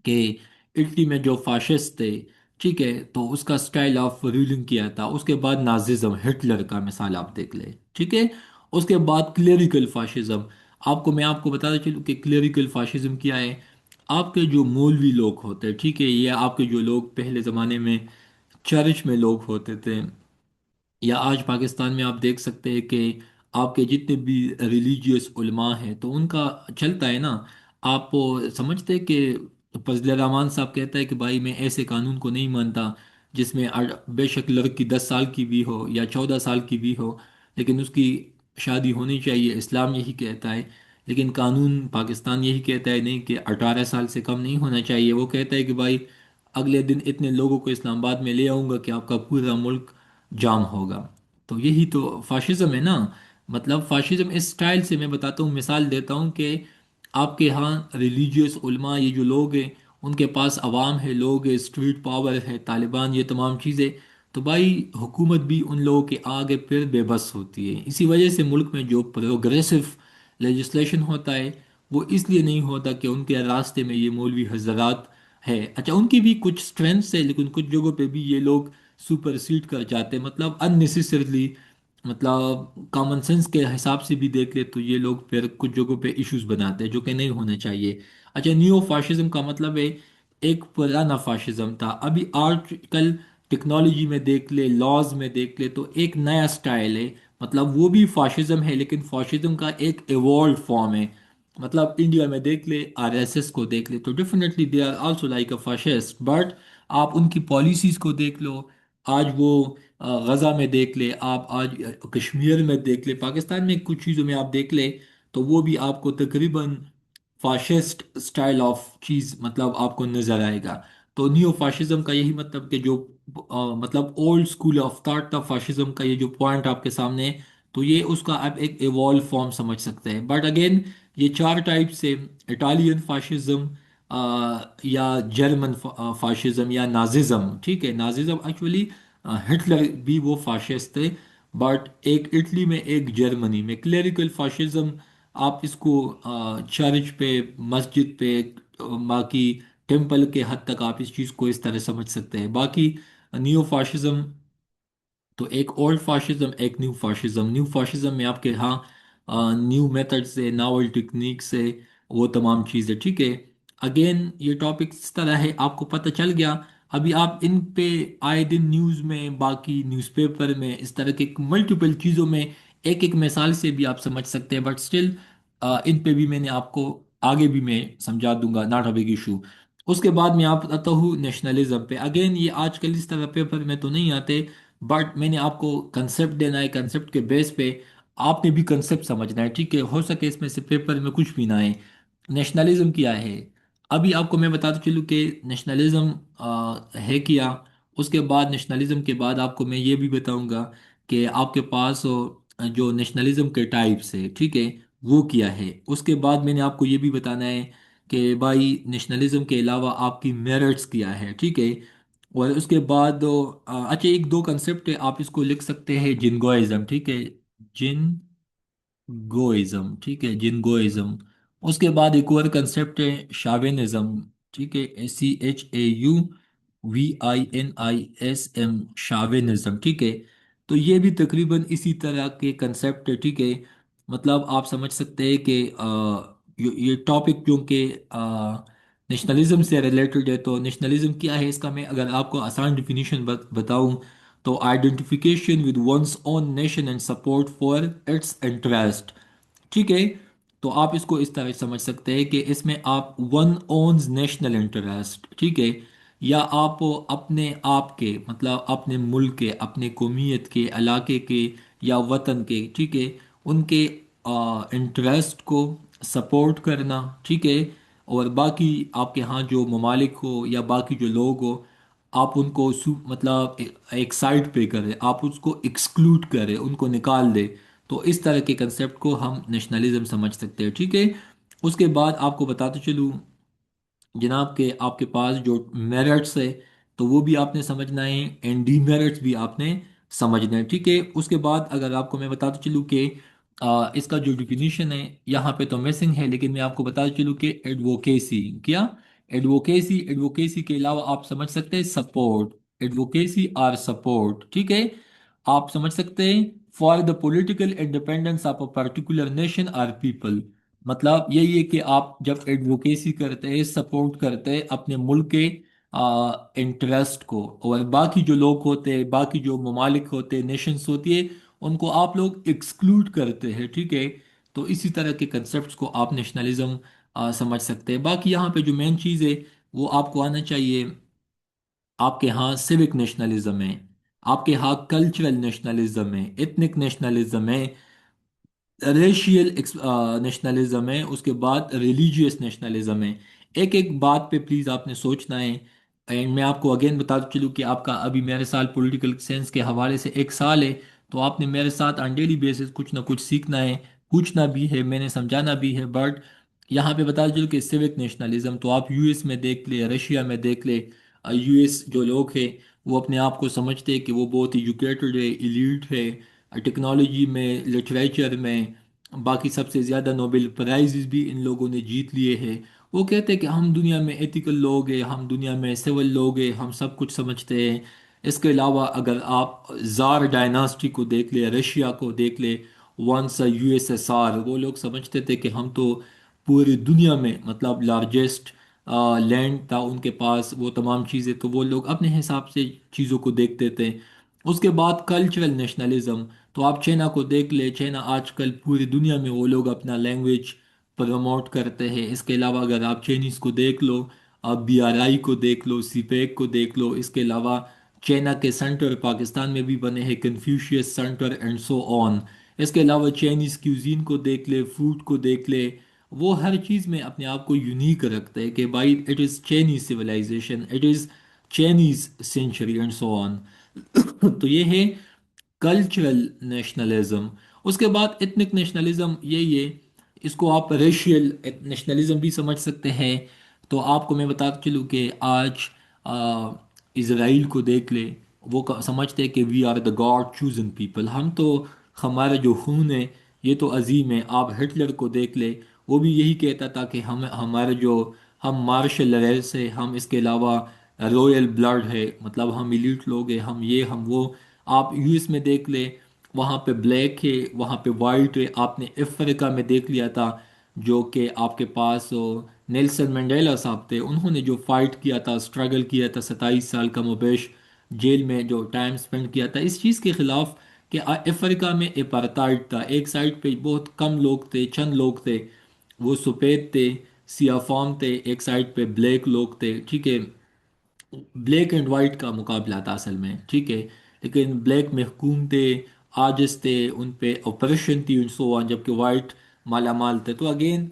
S1: کہ اٹلی میں جو فاشسٹ تھے، ٹھیک ہے، تو اس کا سٹائل آف رولنگ کیا تھا۔ اس کے بعد ناززم، ہٹلر کا مثال آپ دیکھ لیں، ٹھیک ہے۔ اس کے بعد کلیریکل فاشزم، میں آپ کو بتاتا چلوں کہ کلیریکل فاشزم کیا ہے۔ آپ کے جو مولوی لوگ ہوتے ہیں، ٹھیک ہے، یہ آپ کے جو لوگ پہلے زمانے میں چرچ میں لوگ ہوتے تھے، یا آج پاکستان میں آپ دیکھ سکتے ہیں کہ آپ کے جتنے بھی ریلیجیس علماء ہیں تو ان کا چلتا ہے نا۔ آپ سمجھتے ہیں کہ فضل الرحمان صاحب کہتا ہے کہ بھائی میں ایسے قانون کو نہیں مانتا جس میں بے شک لڑکی 10 سال کی بھی ہو یا 14 سال کی بھی ہو، لیکن اس کی شادی ہونی چاہیے، اسلام یہی کہتا ہے۔ لیکن قانون پاکستان یہی کہتا ہے نہیں، کہ 18 سال سے کم نہیں ہونا چاہیے۔ وہ کہتا ہے کہ بھائی اگلے دن اتنے لوگوں کو اسلام آباد میں لے آؤں گا کہ آپ کا پورا ملک جام ہوگا۔ تو یہی تو فاشزم ہے نا۔ مطلب فاشزم اس سٹائل سے میں بتاتا ہوں، مثال دیتا ہوں کہ آپ کے ہاں ریلیجیس علماء یہ جو لوگ ہیں، ان کے پاس عوام ہے، لوگ ہے، اسٹریٹ پاور ہے، طالبان، یہ تمام چیزیں، تو بھائی حکومت بھی ان لوگوں کے آگے پھر بے بس ہوتی ہے۔ اسی وجہ سے ملک میں جو پروگریسو لیجسلیشن ہوتا ہے وہ اس لیے نہیں ہوتا کہ ان کے راستے میں یہ مولوی حضرات ہے۔ اچھا ان کی بھی کچھ اسٹرینگس ہے، لیکن کچھ جگہوں پہ بھی یہ لوگ سپر سیڈ کر جاتے ہیں، مطلب ان نیسیسرلی، مطلب کامن سینس کے حساب سے بھی دیکھ لے تو یہ لوگ پھر کچھ جگہوں پہ ایشوز بناتے ہیں جو کہ نہیں ہونے چاہیے۔ اچھا نیو فاشزم کا مطلب ہے ایک پرانا فاشزم تھا، ابھی آج کل ٹیکنالوجی میں دیکھ لے، لاز میں دیکھ لے تو ایک نیا سٹائل ہے۔ مطلب وہ بھی فاشزم ہے لیکن فاشزم کا ایک ایوالڈ فارم ہے۔ مطلب انڈیا میں دیکھ لے، آر ایس ایس کو دیکھ لے تو definitely they are also like a fascist, but آپ ان کی پالیسیز کو دیکھ لو، آج وہ غزہ میں دیکھ لے، آپ آج کشمیر میں دیکھ لے، پاکستان میں کچھ چیزوں میں آپ دیکھ لے تو وہ بھی آپ کو تقریباً فاشسٹ سٹائل آف چیز مطلب آپ کو نظر آئے گا۔ تو نیو فاشزم کا یہی مطلب کہ جو مطلب اولڈ اسکول آف تھاٹ تھا فاشزم کا، یہ جو پوائنٹ آپ کے سامنے ہے، تو یہ اس کا آپ ایک ایوالو فارم سمجھ سکتے ہیں۔ بٹ اگین یہ چار ٹائپ سے، اٹالین فاشزم، یا جرمن فاشزم یا ناززم، ٹھیک ہے، ناززم ایکچولی ہٹلر بھی وہ فاشسٹ تھے، بٹ ایک اٹلی میں ایک جرمنی میں کلیریکل فاشزم، آپ اس کو چرچ پہ، مسجد پہ، باقی ٹیمپل کے حد تک آپ اس چیز کو اس طرح سمجھ سکتے ہیں۔ باقی نیو فاشزم تو ایک اولڈ فاشزم، ایک نیو فاشزم۔ نیو فاشزم میں آپ کے ہاں نیو میتھڈ سے، ناول ٹیکنیک سے، وہ تمام چیزیں، ٹھیک ہے۔ اگین یہ ٹاپک اس طرح ہے، آپ کو پتہ چل گیا۔ ابھی آپ ان پہ آئے دن نیوز میں، باقی نیوز پیپر میں، اس طرح کے ملٹیپل چیزوں میں ایک ایک مثال سے بھی آپ سمجھ سکتے ہیں، بٹ سٹل ان پہ بھی میں نے آپ کو آگے بھی میں سمجھا دوں گا، ناٹ اے بگ ایشو۔ اس کے بعد میں آپ آتا ہوں نیشنلزم پہ۔ اگین یہ آج کل اس طرح پیپر میں تو نہیں آتے، بٹ میں نے آپ کو کنسپٹ دینا ہے، کنسپٹ کے بیس پہ آپ نے بھی کنسپٹ سمجھنا ہے، ٹھیک ہے، ہو سکے اس میں سے پیپر میں کچھ بھی نہ آئے۔ نیشنلزم کیا ہے؟ ابھی آپ کو میں بتاتا چلوں کہ نیشنلزم ہے کیا۔ اس کے بعد نیشنلزم کے بعد آپ کو میں یہ بھی بتاؤں گا کہ آپ کے پاس جو نیشنلزم کے ٹائپس ہے، ٹھیک ہے، وہ کیا ہے۔ اس کے بعد میں نے آپ کو یہ بھی بتانا ہے کہ بھائی نیشنلزم کے علاوہ آپ کی میرٹس کیا ہے، ٹھیک ہے۔ اور اس کے بعد اچھا ایک دو کنسپٹ ہے، آپ اس کو لکھ سکتے ہیں، جنگوئزم، ٹھیک ہے، جن گوئزم، ٹھیک ہے، جنگوئزم۔ اس کے بعد ایک اور کنسپٹ ہے شاونزم، ٹھیک ہے، CHAUVINISM، شاونزم، ٹھیک ہے۔ تو یہ بھی تقریباً اسی طرح کے کنسپٹ ہے، ٹھیک ہے۔ مطلب آپ سمجھ سکتے ہیں کہ یہ ٹاپک کیونکہ نیشنلزم سے ریلیٹڈ ہے، تو نیشنلزم کیا ہے اس کا میں اگر آپ کو آسان ڈیفینیشن بتاؤں تو identification with one's own nation and support for its interest, ٹھیک ہے۔ تو آپ اس کو اس طرح سمجھ سکتے ہیں کہ اس میں آپ ون اونز نیشنل انٹرسٹ، ٹھیک ہے، یا آپ اپنے آپ کے مطلب اپنے ملک کے، اپنے قومیت کے، علاقے کے یا وطن کے، ٹھیک ہے، ان کے انٹرسٹ کو سپورٹ کرنا، ٹھیک ہے۔ اور باقی آپ کے ہاں جو ممالک ہو یا باقی جو لوگ ہو، آپ ان کو مطلب ایک سائڈ پہ کریں، آپ اس کو ایکسکلوڈ کریں، ان کو نکال دیں، تو اس طرح کے کنسیپٹ کو ہم نیشنلزم سمجھ سکتے ہیں، ٹھیک ہے۔ اس کے بعد آپ کو بتاتے چلوں جناب کہ آپ کے پاس جو میرٹس ہے تو وہ بھی آپ نے سمجھنا ہے، اینڈ ڈی میرٹس بھی آپ نے سمجھنا ہے، ٹھیک ہے۔ اس کے بعد اگر آپ کو میں بتاتا چلوں کہ اس کا جو ڈیفینیشن ہے یہاں پہ تو مسنگ ہے، لیکن میں آپ کو بتا چلوں کہ ایڈوکیسی کیا، ایڈوکیسی کے علاوہ آپ سمجھ سکتے ہیں سپورٹ، ایڈوکیسی اور سپورٹ، ٹھیک ہے۔ آپ سمجھ سکتے ہیں for the political independence of a particular nation اور پیپل، مطلب یہی ہے کہ آپ جب ایڈوکیسی کرتے ہیں، سپورٹ کرتے ہیں اپنے ملک کے انٹرسٹ کو، اور باقی جو لوگ ہوتے ہیں، باقی جو ممالک ہوتے ہیں، نیشنز ہوتی ہے، ان کو آپ لوگ ایکسکلوڈ کرتے ہیں، ٹھیک ہے۔ تو اسی طرح کے کنسپٹس کو آپ نیشنلزم سمجھ سکتے ہیں۔ باقی یہاں پہ جو مین چیز ہے وہ آپ کو آنا چاہیے، آپ کے ہاں سیوک نیشنلزم ہے، آپ کے ہاں کلچرل نیشنلزم ہے، ایتھنک نیشنلزم ہے، ریشیل نیشنلزم ہے، اس کے بعد ریلیجیس نیشنلزم ہے۔ ایک ایک بات پہ پلیز آپ نے سوچنا ہے، اینڈ میں آپ کو اگین بتا چلوں کہ آپ کا ابھی میرے ساتھ پولیٹیکل سائنس کے حوالے سے 1 سال ہے، تو آپ نے میرے ساتھ آن ڈیلی بیسس کچھ نہ کچھ سیکھنا ہے، پوچھنا بھی ہے، میں نے سمجھانا بھی ہے، بٹ یہاں پہ بتا چلوں کہ سیوک نیشنلزم تو آپ یو ایس میں دیکھ لیں، رشیا میں دیکھ لیں، یو ایس جو لوگ ہیں وہ اپنے آپ کو سمجھتے ہیں کہ وہ بہت ایجوکیٹڈ ہے، ایلیٹ ہے، ٹیکنالوجی میں، لٹریچر میں، باقی سب سے زیادہ نوبل پرائزز بھی ان لوگوں نے جیت لیے ہیں۔ وہ کہتے ہیں کہ ہم دنیا میں ایتھیکل لوگ ہیں، ہم دنیا میں سول لوگ ہیں، ہم سب کچھ سمجھتے ہیں۔ اس کے علاوہ اگر آپ زار ڈائناسٹی کو دیکھ لیں، رشیا کو دیکھ لیں، once U S S R, وہ لوگ سمجھتے تھے کہ ہم تو پوری دنیا میں مطلب لارجسٹ لینڈ تھا ان کے پاس، وہ تمام چیزیں، تو وہ لوگ اپنے حساب سے چیزوں کو دیکھتے تھے۔ اس کے بعد کلچرل نیشنلزم، تو آپ چائنا کو دیکھ لیں، چائنا آج کل پوری دنیا میں وہ لوگ اپنا لینگویج پروموٹ کرتے ہیں۔ اس کے علاوہ اگر آپ چائنیز کو دیکھ لو، آپ بی آر آئی کو دیکھ لو، سی پیک کو دیکھ لو، اس کے علاوہ چائنا کے سینٹر پاکستان میں بھی بنے ہیں، کنفیوشیس سینٹر اینڈ سو آن۔ اس کے علاوہ چائنیز کیوزین کو دیکھ لے، فوڈ کو دیکھ لے، وہ ہر چیز میں اپنے آپ کو یونیک رکھتے ہیں کہ بھائی it is Chinese civilization, it is Chinese century and so on. تو یہ ہے کلچرل نیشنلزم۔ اس کے بعد ایتھنک نیشنلزم یہی ہے، اس کو آپ ریشیل نیشنلزم بھی سمجھ سکتے ہیں۔ تو آپ کو میں بتا چلوں کہ آج اسرائیل کو دیکھ لے، وہ سمجھتے ہیں کہ we are the god chosen people, ہم تو، ہمارا جو خون ہے یہ تو عظیم ہے۔ آپ ہٹلر کو دیکھ لے، وہ بھی یہی کہتا تھا کہ ہمارے جو، ہم مارشل ریس ہے، ہم اس کے علاوہ رویل بلڈ ہے، مطلب ہم ایلیٹ لوگ ہیں، ہم یہ ہم وہ۔ آپ یو ایس میں دیکھ لیں، وہاں پہ بلیک ہے، وہاں پہ وائٹ ہے۔ آپ نے افریقہ میں دیکھ لیا تھا جو کہ آپ کے پاس نیلسن منڈیلا صاحب تھے، انہوں نے جو فائٹ کیا تھا، اسٹرگل کیا تھا، 27 سال کا مبیش جیل میں جو ٹائم سپینڈ کیا تھا اس چیز کے خلاف کہ افریقہ میں اپارتائڈ تھا، ایک سائڈ پہ بہت کم لوگ تھے، چند لوگ تھے، وہ سفید تھے، سیاہ فام تھے، ایک سائڈ پہ بلیک لوگ تھے، ٹھیک ہے۔ بلیک اینڈ وائٹ کا مقابلہ تھا اصل میں، ٹھیک ہے، لیکن بلیک محکوم تھے، عاجز تھے، ان پہ آپریشن تھی، ان سو آن، جبکہ وائٹ مالا مال تھے۔ تو اگین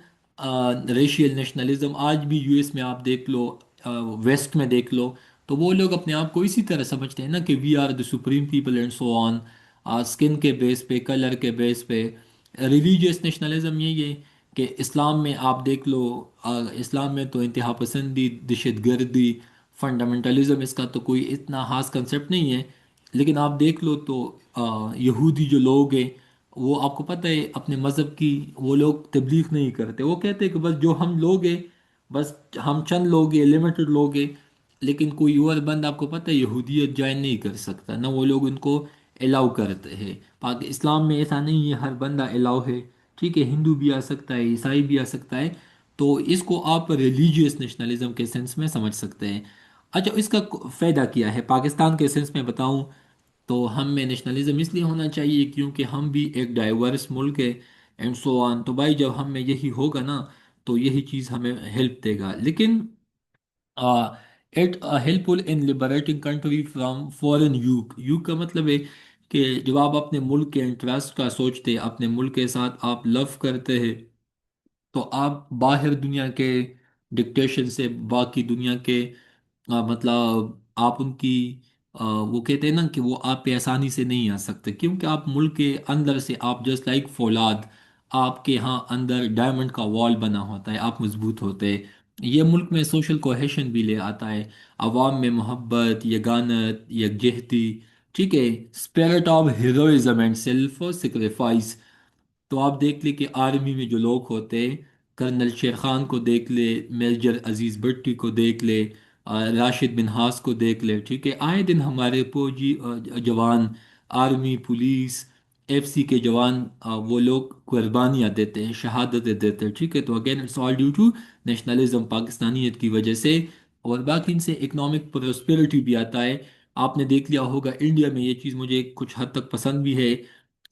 S1: ریشیل نیشنلزم آج بھی یو ایس میں آپ دیکھ لو، ویسٹ میں دیکھ لو، تو وہ لوگ اپنے آپ کو اسی طرح سمجھتے ہیں نا کہ we are the supreme people and so on, skin کے بیس پہ، کلر کے بیس پہ۔ ریلیجیس نیشنلزم یہی ہے کہ اسلام میں آپ دیکھ لو، اسلام میں تو انتہا پسندی، دہشت گردی، فنڈامنٹلزم، اس کا تو کوئی اتنا خاص کنسپٹ نہیں ہے، لیکن آپ دیکھ لو تو یہودی جو لوگ ہیں وہ آپ کو پتہ ہے اپنے مذہب کی وہ لوگ تبلیغ نہیں کرتے، وہ کہتے ہیں کہ بس جو ہم لوگ ہیں، بس ہم چند لوگ ہیں، لمیٹڈ لوگ ہیں، لیکن کوئی اور بند آپ کو پتہ ہے یہودیت جوائن نہیں کر سکتا، نہ وہ لوگ ان کو الاؤ کرتے ہیں۔ اسلام میں ایسا نہیں ہے، ہر بندہ الاؤ ہے، ٹھیک ہے، ہندو بھی آ سکتا ہے، عیسائی بھی آ سکتا ہے۔ تو اس کو آپ ریلیجیس نیشنلزم کے سینس میں سمجھ سکتے ہیں۔ اچھا، اس کا فائدہ کیا ہے پاکستان کے سینس میں بتاؤں تو ہم میں نیشنلزم اس لیے ہونا چاہیے کیونکہ ہم بھی ایک ڈائیورس ملک ہے اینڈ سو آن، تو بھائی جب ہم میں یہی ہوگا نا تو یہی چیز ہمیں ہیلپ دے گا، لیکن it helpful in liberating country from foreign yoke, yoke کا مطلب ہے کہ جب آپ اپنے ملک کے انٹرسٹ کا سوچتے، اپنے ملک کے ساتھ آپ لو کرتے ہیں، تو آپ باہر دنیا کے ڈکٹیشن سے، باقی دنیا کے مطلب آپ ان کی وہ کہتے ہیں نا کہ وہ آپ پہ آسانی سے نہیں آ سکتے، کیونکہ آپ ملک کے اندر سے آپ جسٹ لائک فولاد، آپ کے ہاں اندر ڈائمنڈ کا وال بنا ہوتا ہے، آپ مضبوط ہوتے ہیں۔ یہ ملک میں سوشل کوہیشن بھی لے آتا ہے، عوام میں محبت، یگانت، یکجہتی، ٹھیک ہے، spirit of heroism and self sacrifice. تو آپ دیکھ لیں کہ آرمی میں جو لوگ ہوتے ہیں، کرنل شیر خان کو دیکھ لے، میجر عزیز بٹی کو دیکھ لے، راشد منہاس کو دیکھ لے، ٹھیک ہے، آئے دن ہمارے فوجی جوان، آرمی، پولیس، ایف سی کے جوان، وہ لوگ قربانیاں دیتے ہیں، شہادتیں دیتے ہیں، ٹھیک ہے۔ تو again it's all due to nationalism, پاکستانیت کی وجہ سے، اور باقی ان سے اکنامک پروسپیرٹی بھی آتا ہے۔ آپ نے دیکھ لیا ہوگا انڈیا میں، یہ چیز مجھے کچھ حد تک پسند بھی ہے،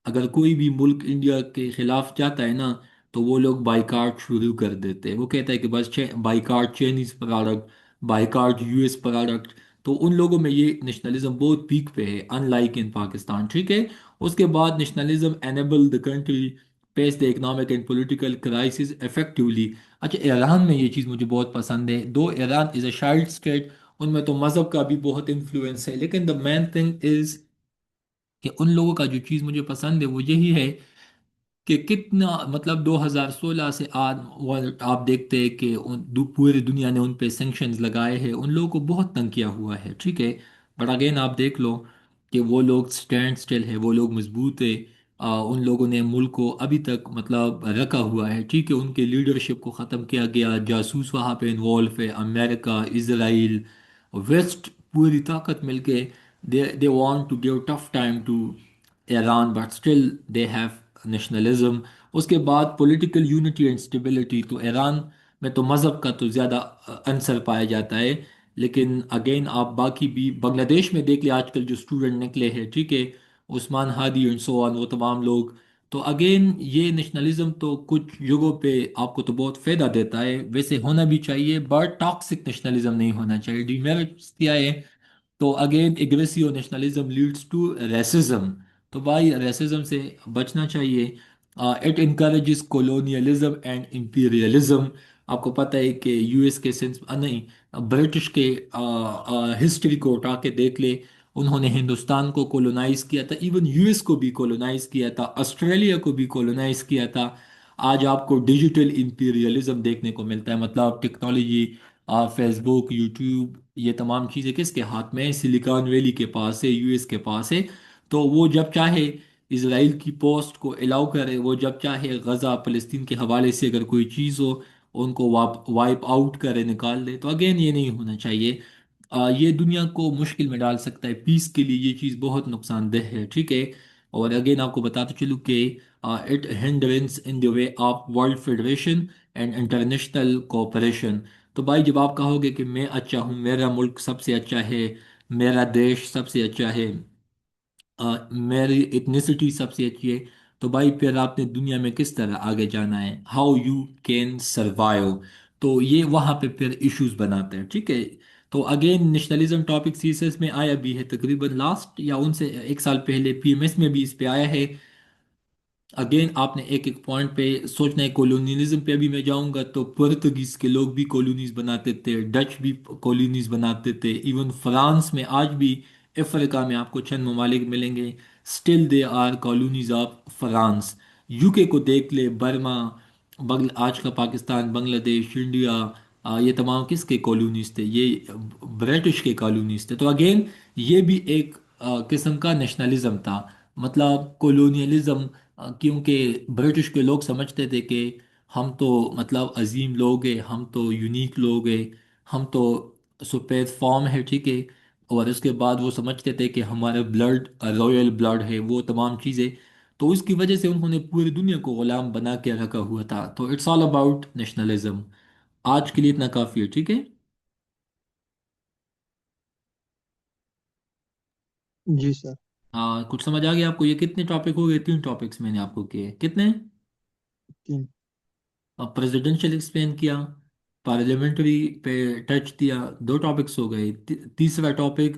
S1: اگر کوئی بھی ملک انڈیا کے خلاف جاتا ہے نا، تو وہ لوگ بائیکاٹ شروع کر دیتے ہیں۔ وہ کہتا ہے کہ بس boycott Chinese product, boycott U S product. تو ان لوگوں میں یہ نیشنلزم بہت پیک پہ ہے، ان لائک ان پاکستان، ٹھیک ہے۔ اس کے بعد nationalism enable the country face the economic and political crisis effectively. اچھا، ایران میں یہ چیز مجھے بہت پسند ہے، though Iran is a child state, ان میں تو مذہب کا بھی بہت انفلوئنس ہے، لیکن دا مین تھنگ از کہ ان لوگوں کا جو چیز مجھے پسند ہے وہ یہی ہے کہ کتنا مطلب 2016 سے آج آپ دیکھتے ہیں کہ پوری دنیا نے ان پہ سینکشنز لگائے ہیں، ان لوگوں کو بہت تنگ کیا ہوا ہے، ٹھیک ہے۔ بٹ اگین آپ دیکھ لو کہ وہ لوگ سٹینڈ سٹل ہے، وہ لوگ مضبوط ہے، ان لوگوں نے ملک کو ابھی تک مطلب رکھا ہوا ہے، ٹھیک ہے۔ ان کے لیڈرشپ کو ختم کیا گیا، جاسوس وہاں پہ انوالو ہے، امریکہ، اسرائیل، ویسٹ، پوری طاقت مل کے they want to give tough time to Iran, but still they have nationalism. اس کے بعد پولیٹیکل یونٹی اینڈ اسٹیبلٹی، تو ایران میں تو مذہب کا تو زیادہ عنصر پایا جاتا ہے، لیکن اگین آپ باقی بھی بنگلہ دیش میں دیکھ لیں آج کل جو اسٹوڈنٹ نکلے ہیں، ٹھیک ہے، عثمان ہادی اینڈ سو آن، وہ تمام لوگ۔ تو اگین یہ نیشنلزم تو کچھ جگہوں پہ آپ کو تو بہت فائدہ دیتا ہے، ویسے ہونا بھی چاہیے، بٹ ٹاکسک نیشنلزم نہیں ہونا چاہیے۔ ڈیمیرٹس کیا ہے؟ تو again aggressive nationalism leads to racism, تو بھائی ریسزم سے بچنا چاہیے۔ It encourages colonialism and imperialism. آپ کو پتہ ہے کہ یو ایس کے سینس نہیں، برٹش کے ہسٹری کو اٹھا کے دیکھ لے، انہوں نے ہندوستان کو کولونائز کیا تھا، ایون یو ایس کو بھی کولونائز کیا تھا، آسٹریلیا کو بھی کولونائز کیا تھا۔ آج آپ کو ڈیجیٹل امپیریلزم دیکھنے کو ملتا ہے، مطلب ٹیکنالوجی، فیس بک، یوٹیوب، یہ تمام چیزیں کس کے ہاتھ میں ہے؟ سلیکان ویلی کے پاس ہے، یو ایس کے پاس ہے۔ تو وہ جب چاہے اسرائیل کی پوسٹ کو الاؤ کرے، وہ جب چاہے غزہ فلسطین کے حوالے سے اگر کوئی چیز ہو ان کو وائپ آؤٹ کرے، نکال دے۔ تو اگین یہ نہیں ہونا چاہیے، یہ دنیا کو مشکل میں ڈال سکتا ہے، پیس کے لیے یہ چیز بہت نقصان دہ ہے، ٹھیک ہے۔ اور اگین آپ کو بتاتے چلوں کہ it hindrance in the way of world federation and international cooperation. تو بھائی جب آپ کہو گے کہ میں اچھا ہوں، میرا ملک سب سے اچھا ہے، میرا دیش سب سے اچھا ہے، میری ایتھنیسٹی سب سے اچھی ہے، تو بھائی پھر آپ نے دنیا میں کس طرح آگے جانا ہے؟ How you can survive? تو یہ وہاں پہ پھر ایشوز بناتے ہیں، ٹھیک ہے۔ تو again nationalism topic C S S میں آیا بھی ہے، تقریباً لاسٹ یا ان سے ایک سال پہلے پی ایم ایس میں بھی اس پہ آیا ہے۔ اگین آپ نے ایک ایک پوائنٹ پہ سوچنا ہے، کولونیلزم پہ بھی میں جاؤں گا تو پرتگیز کے لوگ بھی کالونیز بناتے تھے، ڈچ بھی کالونیز بناتے تھے، ایون فرانس میں آج بھی، افریقہ میں آپ کو چند ممالک ملیں گے، still they are colonies of France. U K کو دیکھ لے، برما، آج کا پاکستان، بنگلہ دیش، انڈیا، یہ تمام کس کے کالونیز تھے؟ یہ برٹش کے کالونیز تھے۔ تو اگین یہ بھی ایک قسم کا نیشنلزم تھا، مطلب کولونیلزم، کیونکہ برٹش کے لوگ سمجھتے تھے کہ ہم تو مطلب عظیم لوگ ہیں، ہم تو یونیک لوگ ہیں، ہم تو سپیر فارم ہے، ٹھیک ہے۔ اور اس کے بعد وہ سمجھتے تھے کہ ہمارا بلڈ رائل بلڈ ہے، وہ تمام چیزیں، تو اس کی وجہ سے انہوں نے پوری دنیا کو غلام بنا کے رکھا ہوا تھا۔ تو اٹس آل اباؤٹ نیشنلزم۔ آج کے لیے اتنا کافی ہے، ٹھیک ہے۔
S2: جی سر۔
S1: ہاں، کچھ سمجھ آ گیا آپ کو؟ یہ کتنے ٹاپک ہو گئے؟ 3 ٹاپکس میں نے آپ کو کیے، کتنے؟
S2: تین۔
S1: پریزیڈنشل ایکسپلین کیا، پارلیمنٹری پہ ٹچ دیا، 2 ٹاپکس ہو گئے۔ تیسرا ٹاپک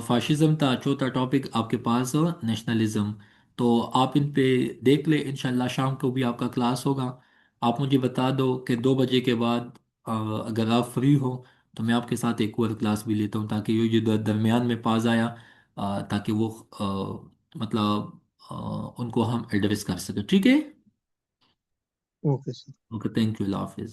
S1: فاشزم تھا، چوتھا ٹاپک آپ کے پاس نیشنلزم۔ تو آپ ان پہ دیکھ لیں، انشاءاللہ شام کو بھی آپ کا کلاس ہوگا۔ آپ مجھے بتا دو کہ 2 بجے کے بعد اگر آپ فری ہو تو میں آپ کے ساتھ ایک اور کلاس بھی لیتا ہوں تاکہ یہ جو درمیان میں پاز آیا تاکہ وہ مطلب ان کو ہم ایڈریس کر سکیں، ٹھیک ہے؟
S2: Okay sir.
S1: Okay, thank you, اللہ حافظ.